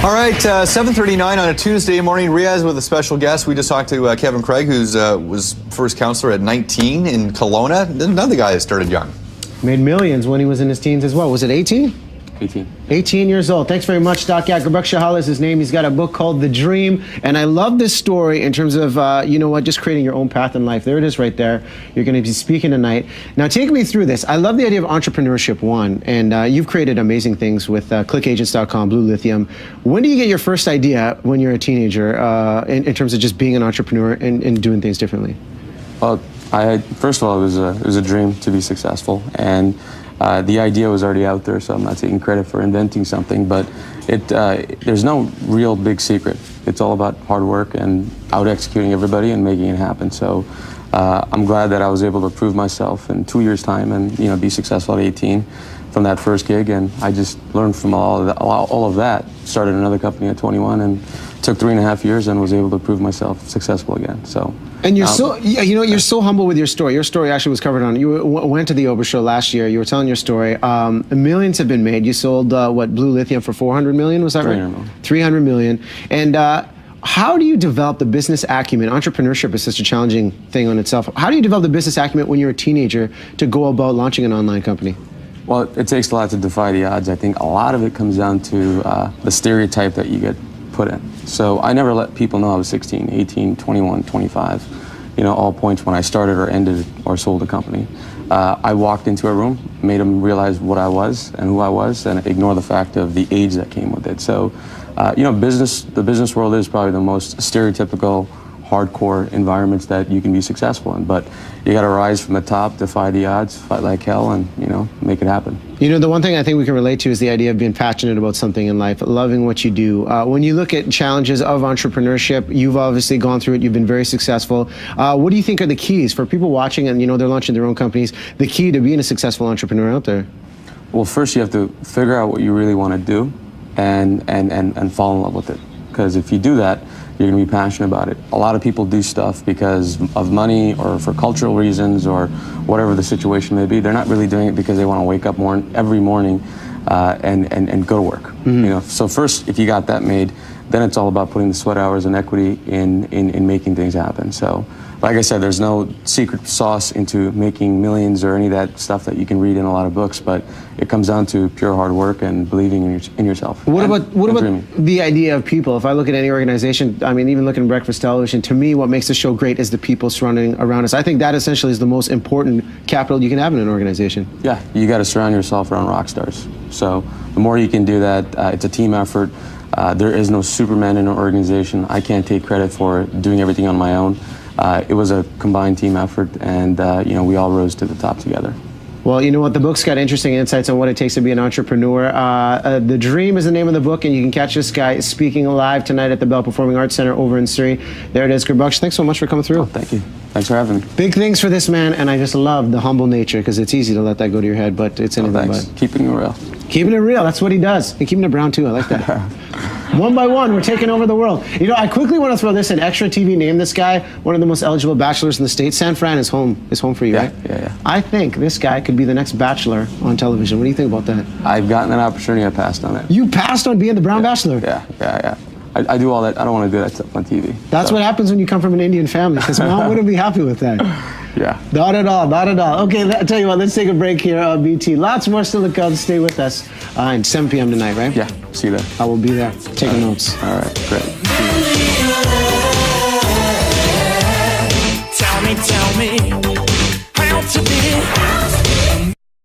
All right, 7:39 on a Tuesday morning. Riaz with a special guest. We just talked to Kevin Craig, who's was first counselor at 19 in Kelowna. Another guy that started young. Made millions when he was in his teens as well. Was it 18? 18. 18 years old. Thanks very much, Doc. Yeah, Gurbaksh Chahal is his name. He's got a book called The Dream. And I love this story in terms of, you know what, just creating your own path in life. There it is right there. You're going to be speaking tonight. Now, take me through this. I love the idea of entrepreneurship, one. And you've created amazing things with clickagents.com, Blue Lithium. When do you get your first idea when you're a teenager in terms of just being an entrepreneur and doing things differently? Well, first of all, it was a dream to be successful. And the idea was already out there, so I'm not taking credit for inventing something, but there's no real big secret. It's all about hard work and out-executing everybody and making it happen. So I'm glad that I was able to prove myself in 2 years' time and be successful at 18 from that first gig, and I just learned from all of that. Started another company at 21 and took 3.5 years and was able to prove myself successful again. So. And you're you're so humble with your story. Your story actually was covered on. You went to the Oprah show last year. You were telling your story. Millions have been made. You sold what, Blue Lithium for 400 million? Was that right? 300 million. 300 million. And how do you develop the business acumen? Entrepreneurship is such a challenging thing on itself. How do you develop the business acumen when you're a teenager to go about launching an online company? Well, it takes a lot to defy the odds. I think a lot of it comes down to the stereotype that you get put in. So I never let people know I was 16, 18, 21, 25, all points when I started or ended or sold a company. I walked into a room, made them realize what I was and who I was, and ignore the fact of the age that came with it. So, the business world is probably the most stereotypical, hardcore environments that you can be successful in, but you got to rise from the top, defy the odds, fight like hell, and make it happen. The one thing I think we can relate to is the idea of being passionate about something in life, loving what you do. When you look at challenges of entrepreneurship, you've obviously gone through it, you've been very successful. What do you think are the keys for people watching and they're launching their own companies, the key to being a successful entrepreneur out there? Well, first you have to figure out what you really want to do and fall in love with it. Because if you do that, you're going to be passionate about it. A lot of people do stuff because of money or for cultural reasons or whatever the situation may be. They're not really doing it because they want to wake up every morning and go to work. Mm-hmm. So first, if you got that made, then it's all about putting the sweat hours and equity in making things happen. So, like I said, there's no secret sauce into making millions or any of that stuff that you can read in a lot of books, but it comes down to pure hard work and believing in yourself. What about the idea of people? If I look at any organization, I mean, even looking at breakfast television, to me, what makes the show great is the people surrounding around us. I think that essentially is the most important capital you can have in an organization. Yeah, you got to surround yourself around rock stars. So the more you can do that, it's a team effort. There is no Superman in an organization. I can't take credit for doing everything on my own. It was a combined team effort, and we all rose to the top together. Well, you know what? The book's got interesting insights on what it takes to be an entrepreneur. The Dream is the name of the book, and you can catch this guy speaking live tonight at the Bell Performing Arts Center over in Surrey. There it is. Gurbaksh, thanks so much for coming through. Oh, thank you. Thanks for having me. Big things for this man, and I just love the humble nature, because it's easy to let that go to your head, but it's anything but. Keeping it real. Keeping it real. That's what he does. And keeping it brown, too. I like that. One by one, we're taking over the world. I quickly want to throw this in. Extra TV named this guy one of the most eligible bachelors in the state. San Fran is home for you, right? Yeah. I think this guy could be the next bachelor on television. What do you think about that? I've gotten an opportunity. I passed on it. You passed on being the brown bachelor? Yeah. I do all that. I don't want to do that stuff on TV. That's what happens when you come from an Indian family, because mom wouldn't be happy with that. Yeah. Not at all. Okay, I'll tell you what, let's take a break here on BT. Lots more still to come. Stay with us. And 7 p.m. tonight, right? Yeah, see you there. I will be there taking notes. All right, great.